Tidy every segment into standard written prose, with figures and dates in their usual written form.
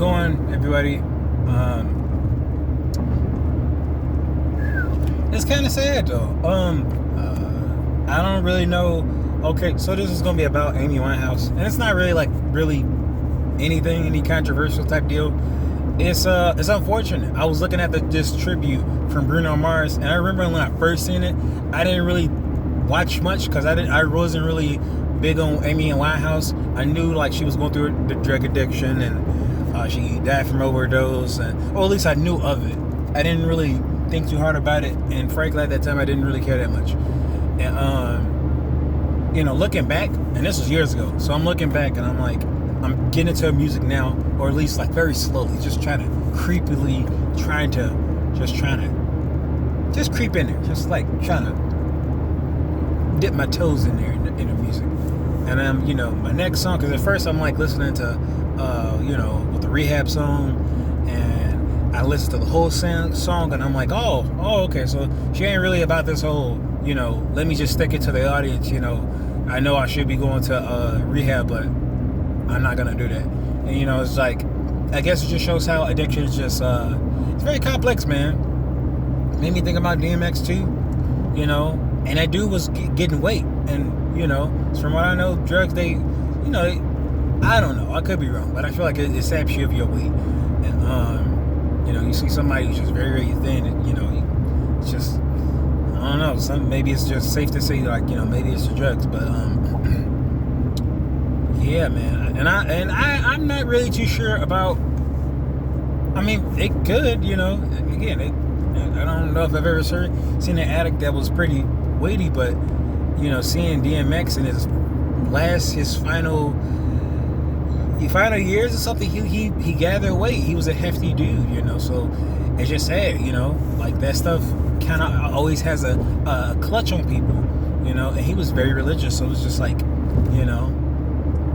going, everybody? It's kind of sad though. I don't really know. Okay, so this is gonna be about Amy Winehouse, and it's not really anything, any controversial type deal. It's unfortunate. I was looking at this tribute from Bruno Mars, and I remember when I first seen it, I didn't really watch much because I wasn't really big on Amy Winehouse. I knew like she was going through the drug addiction, and she died from overdose, or at least I knew of it. I didn't really think too hard about it, and frankly at that time I didn't really care that much. And looking back, and this was years ago, so I'm looking back and I'm like, I'm getting into her music now, or at least like very slowly, just trying to creep in there, just like trying to dip my toes in there in the music. And my next song, because at first I'm like listening to with the Rehab song, and I listened to the whole song, and I'm like, oh, okay, so she ain't really about this whole, let me just stick it to the audience, I know I should be going to rehab, but I'm not gonna do that. And it's like, I guess it just shows how addiction is just it's very complex, man. Made me think about DMX too, and that dude was getting weight, and from what I know, drugs, they I don't know, I could be wrong, but I feel like it saps you of your weight. And you see somebody who's just very, very thin, and it's just, I don't know, maybe it's just safe to say, like, maybe it's the drugs, but yeah, man. And I'm not really too sure about, I mean, it could, again, I don't know if I've ever seen an addict that was pretty weighty, but seeing DMX in his final years or something, he gathered weight. He was a hefty dude, so it's just sad, like that stuff kind of always has a clutch on people, and he was very religious, so it was just like,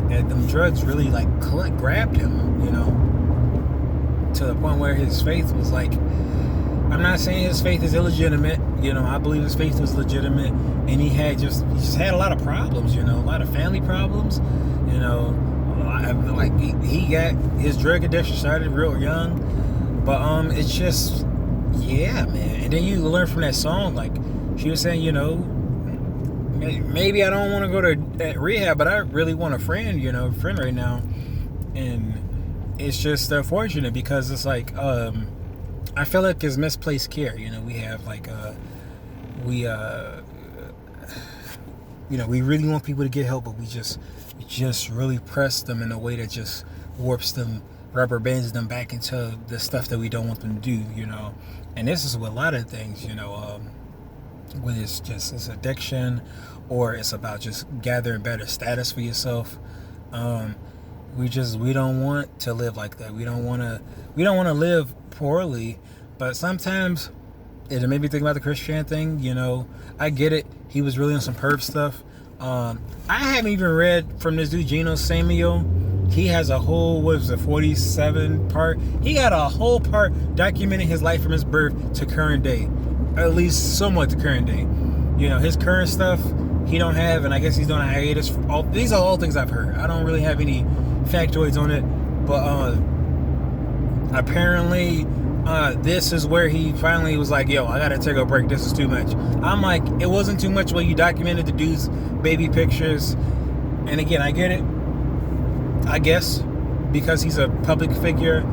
that them drugs really like grabbed him, to the point where his faith was like, I'm not saying his faith is illegitimate, I believe his faith was legitimate, and he just had a lot of problems, a lot of family problems, like he got his drug addiction started real young, but it's just, yeah, man. And then you learn from that song, like she was saying, maybe I don't want to go to rehab, but I really want a friend, right now. And it's just unfortunate because it's like, I feel like it's misplaced care. We have like, we really want people to get help, but we just really press them in a way that just warps them, rubber bands them back into the stuff that we don't want them to do, And this is with a lot of things, whether it's addiction, or it's about just gathering better status for yourself. We don't want to live like that. We don't want to live poorly. But sometimes it made me think about the Christian thing. I get it. He was really on some perv stuff. I haven't even read from this dude Gino Samuel. He has a whole 47 part. He got a whole part documenting his life from his birth to current day, at least somewhat to current day. His current stuff he don't have, and I guess he's doing a hiatus. These are all things I've heard. I don't really have any factoids on it, but apparently this is where he finally was like, yo, I gotta take a break, this is too much. I'm like, it wasn't too much when you documented the dude's baby pictures. And again, I get it, I guess, because he's a public figure.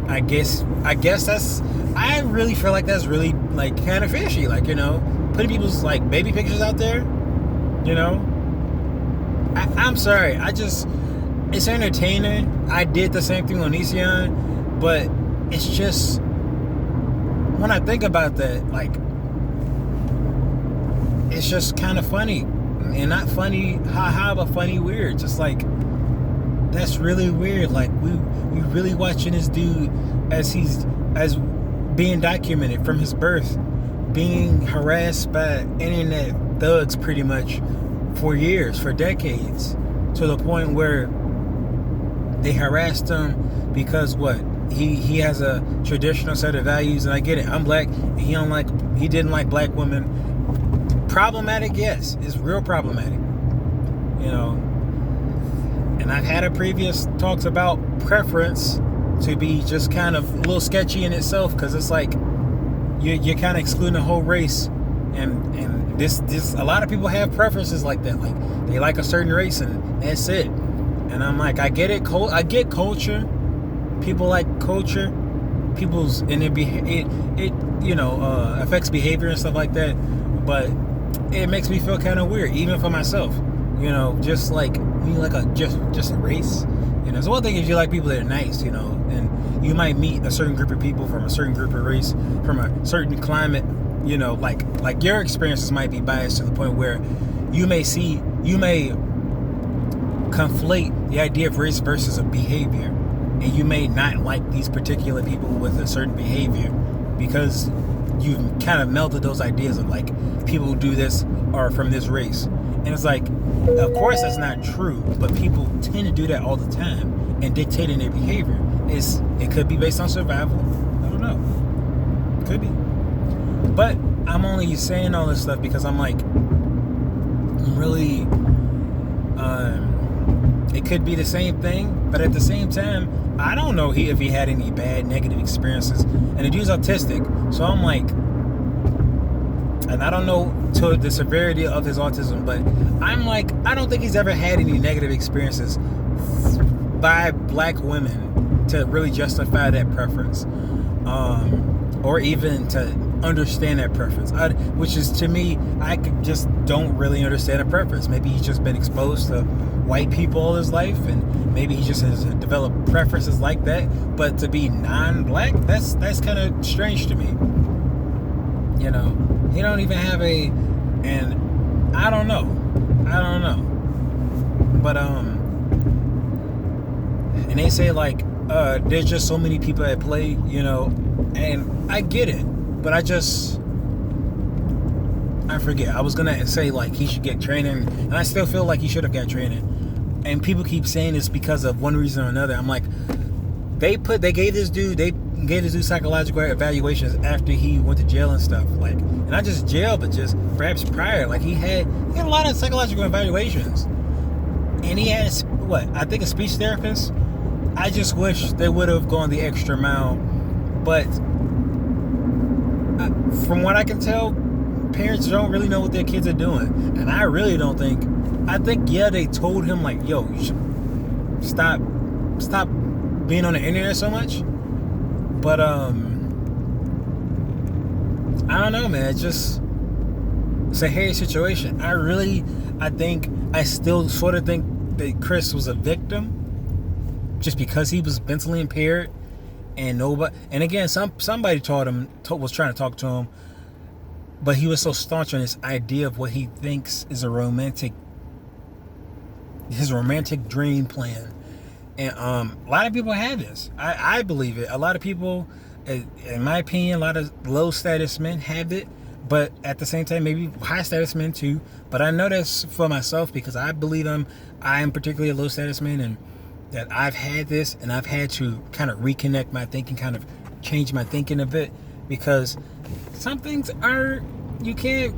I guess that's, I really feel like that's really like kind of fishy, like, putting people's like baby pictures out there, I'm sorry, it's entertaining. I did the same thing on Onision, but it's just, when I think about that, like, it's just kind of funny, and not funny haha, but funny weird. Just like, that's really weird. Like, we really watching this dude as being documented from his birth, being harassed by internet thugs pretty much for years, for decades, to the point where they harassed him because what? He has a traditional set of values, and I get it. I'm black. He didn't like black women. Problematic, yes. It's real problematic. And I've had a previous talks about preference, to be just kind of a little sketchy in itself, because it's like you're kind of excluding the whole race, and this a lot of people have preferences like that, like they like a certain race and that's it. And I'm like, I get it. I get culture. People like culture. People's and it affects behavior and stuff like that. But it makes me feel kind of weird, even for myself. Just like when you like just a race. It's one thing if you like people that are nice, and you might meet a certain group of people from a certain group of race, from a certain climate, like your experiences might be biased to the point where you may conflate the idea of race versus a behavior, and you may not like these particular people with a certain behavior because you've kind of melded those ideas of like people who do this are from this race. And it's like, of course that's not true, but people tend to do that all the time and dictating their behavior. It could be based on survival. I don't know. Could be. But I'm only saying all this stuff because I'm like, really, it could be the same thing, but at the same time, I don't know if he had any bad negative experiences. And the dude's autistic, so I'm like, and I don't know to the severity of his autism, but I'm like, I don't think he's ever had any negative experiences by black women to really justify that preference, or even to understand that preference. Which is, to me, I just don't really understand a preference. Maybe he's just been exposed to white people all his life, and maybe he just has developed preferences like that. But to be non-black, that's kind of strange to me. He don't even have and I don't know. But and they say like there's just so many people at play, and I get it, but I forget. I was gonna say like he should get training, and I still feel like he should have got training. And people keep saying it's because of one reason or another. I'm like, they gave this dude psychological evaluations after he went to jail and stuff. Like, and not just jail, but just perhaps prior. Like he had a lot of psychological evaluations, and he had I think a speech therapist. I just wish they would have gone the extra mile. But from what I can tell, parents don't really know what their kids are doing, and I really don't think. I think they told him like, yo, you should stop being on the internet so much. But I don't know, man. It's a hairy situation. I still sort of think that Chris was a victim just because he was mentally impaired, and again, somebody was trying to talk to him, but he was so staunch on this idea of what he thinks is his romantic dream plan. And a lot of people have this. I believe it. A lot of people, in my opinion, a lot of low status men have it, but at the same time, maybe high status men too. But I know that's for myself because I believe I am particularly a low status man, and that I've had this, and I've had to kind of reconnect my thinking, kind of change my thinking a bit, because some things you can't.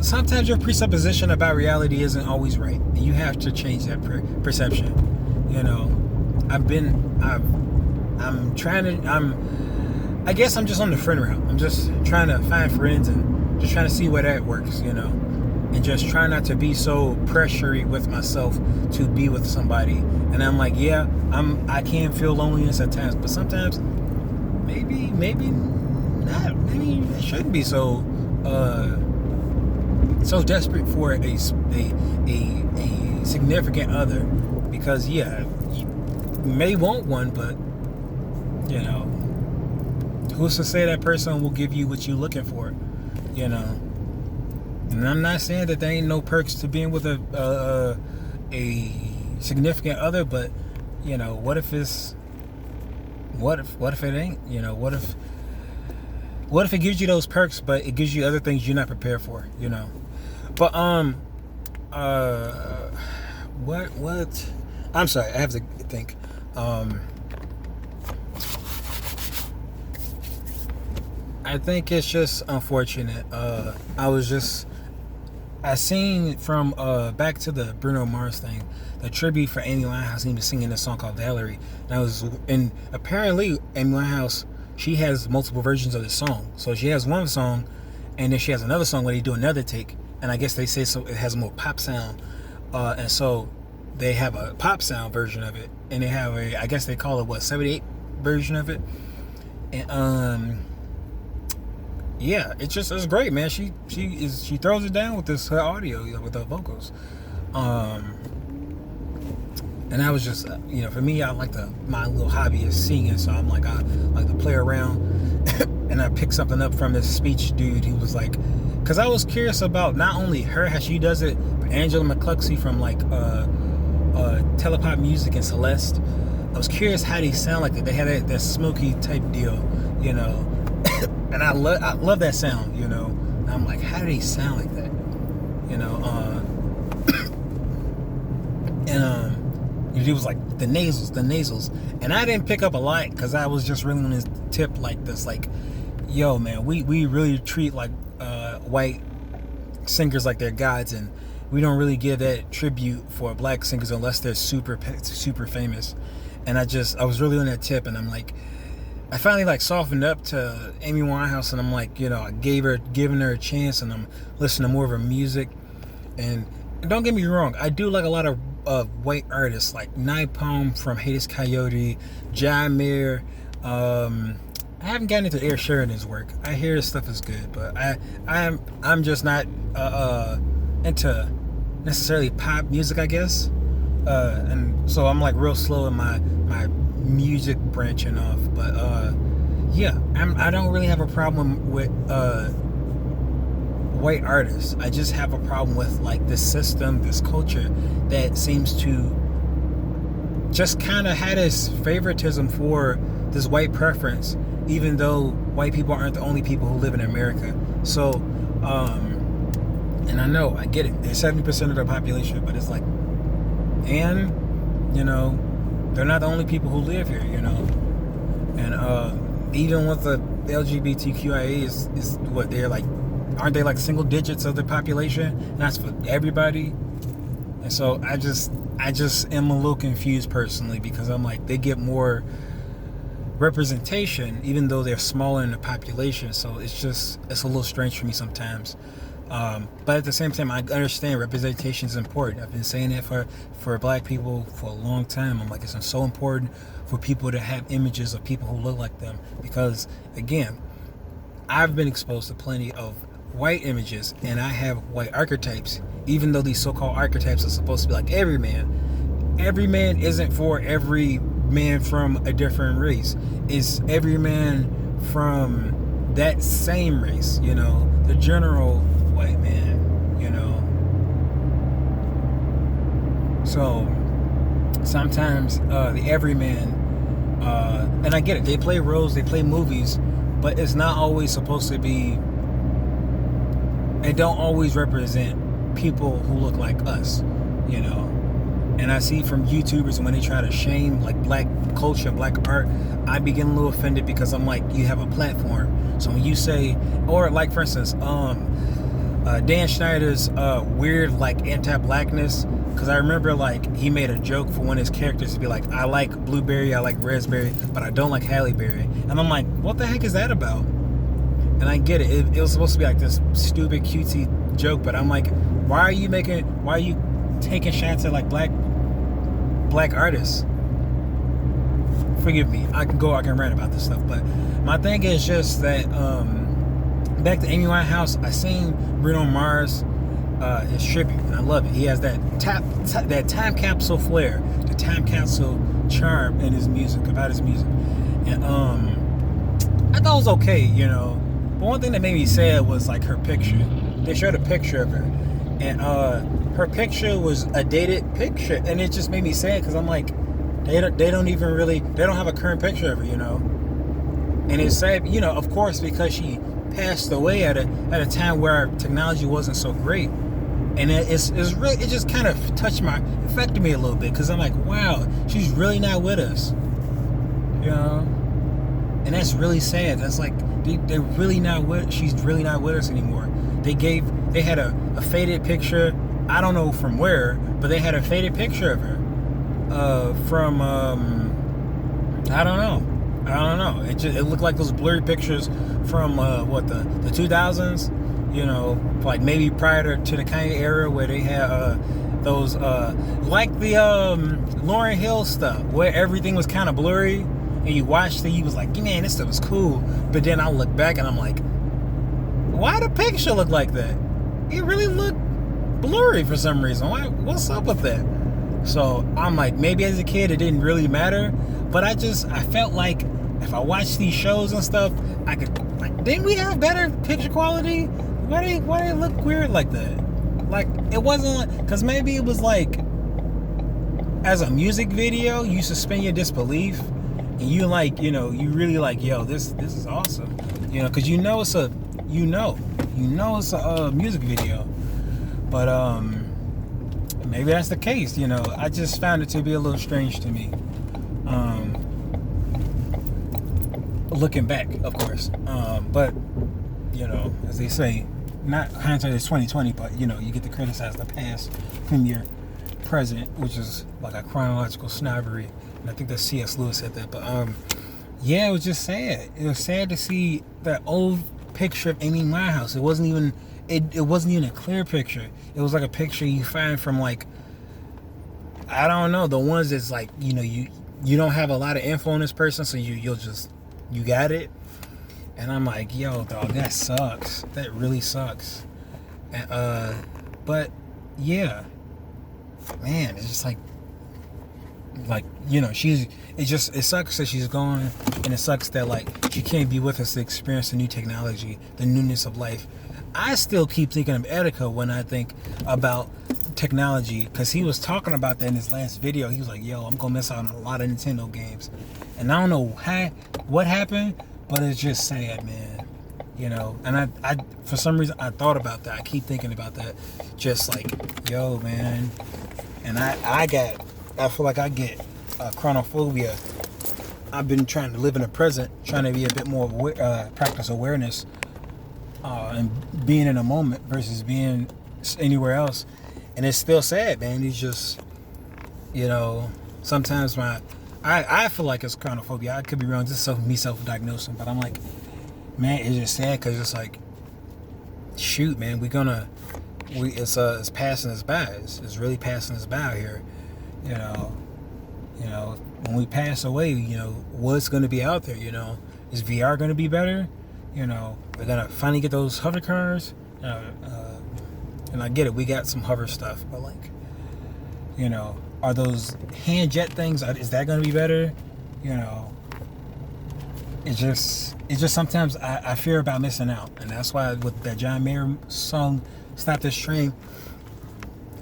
Sometimes your presupposition about reality isn't always right, and you have to change that perception. I guess I'm just on the friend route. I'm just trying to find friends and just trying to see where that works, and just try not to be so pressured with myself to be with somebody. And I'm like, I can feel loneliness at times, but sometimes maybe not. Maybe I shouldn't be so desperate for a significant other, because you may want one, but who's to say that person will give you what you're looking for? And I'm not saying that there ain't no perks to being with a significant other, but what if it ain't? What if it gives you those perks, but it gives you other things you're not prepared for? But what? I'm sorry, I have to think. I think it's just unfortunate. I was just I seen from back to the Bruno Mars thing, the tribute for Amy Winehouse. He was singing this song called Valerie, and apparently Amy Winehouse, she has multiple versions of the song. So she has one song, and then she has another song where they do another take, and I guess they say so it has a more pop sound, and so they have a pop sound version of it, and they have I guess they call it what 78 version of it, and yeah, it's great, man. She throws it down with her audio, with her vocals, and I was just for me, I like my little hobby is singing, so I like to play around, and I picked something up from this speech dude. He was like, because I was curious about not only her how she does it, but Angela McCluskey from Telepop Music and Celeste. I was curious how they sound like it. They had that smoky type deal, and I love that sound, And I'm like, how do they sound like that, and it was like the nasals, and I didn't pick up a lot because I was just really on this tip like this, like, yo, man, we really treat like white singers like they're gods, and we don't really give that tribute for black singers unless they're super famous. And I was really on that tip, and I'm like, I finally softened up to Amy Winehouse, and I'm like, giving her a chance, and I'm listening to more of her music. And don't get me wrong, I do like a lot of white artists like Napalm from Hades Coyote, John Mayer. I haven't gotten into Ed Sheeran's work. I hear his stuff is good, but I'm just not into necessarily pop music, I guess. And so I'm real slow in my music branching off. But yeah, I don't really have a problem with white artists. I just have a problem with this system, this culture that seems to just kind of had this favoritism for this white preference, even though white people aren't the only people who live in America. So, and I get it. They're 70% of the population, but it's they're not the only people who live here, And even with the LGBTQIA is what they're aren't they single digits of the population? And that's for everybody. And so I just am a little confused personally, because I'm they get more representation even though they're smaller in the population. So it's a little strange for me sometimes. But at the same time, I understand representation is important. I've been saying it for black people for a long time. I'm it's so important for people to have images of people who look like them, because again, I've been exposed to plenty of white images, and I have white archetypes, even though these so-called archetypes are supposed to be like every man. Every man isn't for every man from a different race. It's every man from that same race, the general white man, So sometimes the everyman, and I get it, they play roles, they play movies, but it's not always supposed to be, it don't always represent people who look like us, And I see from YouTubers, when they try to shame black culture, black art, I begin a little offended, because I'm you have a platform. So when you say, or for instance, Dan Schneider's weird anti-blackness, because I remember he made a joke for one of his characters to be I like blueberry, I like raspberry, but I don't like Halle Berry. And I'm what the heck is that about? And I get it. It was supposed to be this stupid cutesy joke, but I'm why are you taking shots at black artists? Forgive me, I can rant about this stuff, but my thing is just that back to Amy Winehouse, I seen Bruno Mars, his tribute, and I love it. He has that time capsule flair, the time capsule charm in his music, about his music, and I thought it was okay, But one thing that made me sad was her picture. They showed a picture of her, and her picture was a dated picture, and it just made me sad, because I'm they don't have a current picture of her, And it's sad, of course, because she passed away at a time where technology wasn't so great, and it just kind of affected me a little bit, because I'm wow, she's really not with us, and that's really sad. That's they're really not with. She's really not with us anymore. They gave they had a faded picture. I don't know from where, but they had a faded picture of her from I don't know. It looked like those blurry pictures from the 2000s, like maybe prior to the Kanye era, where they had those like the Lauryn Hill stuff, where everything was kind of blurry, and you watched it, you was like, man, this stuff was cool. But then I look back and I'm like, why the picture look like that? It really looked blurry for some reason. What's up with that? So I'm like, maybe as a kid it didn't really matter, but I felt like if I watched these shows and stuff, I could, like, didn't we have better picture quality? Why they look weird like that? Like, it wasn't, because maybe it was like, as a music video, you suspend your disbelief, and you like, you really like, yo, this is awesome, because it's a music video. But maybe that's the case. I just found it to be a little strange to me. Looking back, of course. But as they say, not hindsight is 20/20, but you get to criticize the past from your present, which is like a chronological snobbery. And I think that C.S. Lewis said that. But yeah, it was just sad. It was sad to see that old picture of Amy Winehouse. It wasn't even a clear picture. It was like a picture you find from, like, I don't know, the ones that's like, you don't have a lot of info on this person, so you got it. And I'm like, yo, dog, that sucks. That really sucks. And, but yeah, man, it's just like it sucks that she's gone, and it sucks that, like, she can't be with us to experience the new technology, the newness of life. I still keep thinking of Etika when I think about technology, because he was talking about that in his last video. He was like, yo, I'm gonna miss out on a lot of Nintendo games, and I don't know what happened, but it's just sad, man. And I for some reason I thought about that. I keep thinking about that, just like, yo, man. And I feel like I get chronophobia. I've been trying to live in the present, trying to be a bit more practice awareness, and being in a moment versus being anywhere else. And it's still sad, man. It's just, sometimes I feel like it's chronophobia. I could be wrong. This is me self-diagnosing, but I'm like, man, it's just sad, because it's like, shoot, man, it's passing us by. It's really passing us by out here. When we pass away, what's going to be out there? Is VR going to be better? We're going to finally get those hover cars. And I get it, we got some hover stuff, but, like, are those hand jet things, is that going to be better? It's just sometimes I fear about missing out. And that's why with that John Mayer song, Stop This Train,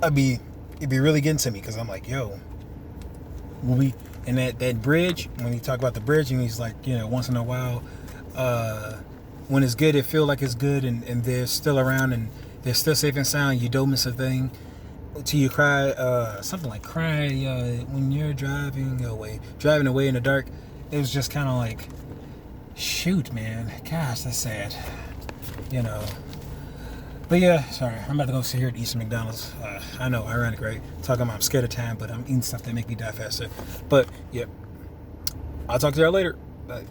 it'd be really getting to me, because I'm like, yo, and that bridge, when you talk about the bridge, and he's like, once in a while, when it's good, it feel like it's good, and they're still around, and they're still safe and sound, you don't miss a thing, till you cry, something like cry when you're driving away in the dark. It was just kind of like, shoot, man, gosh, that's sad, But yeah, sorry, I'm about to go sit here and eat some McDonald's. I know, ironic, right? Talking about I'm scared of time, but I'm eating stuff that make me die faster. But, yeah, I'll talk to y'all later. Bye.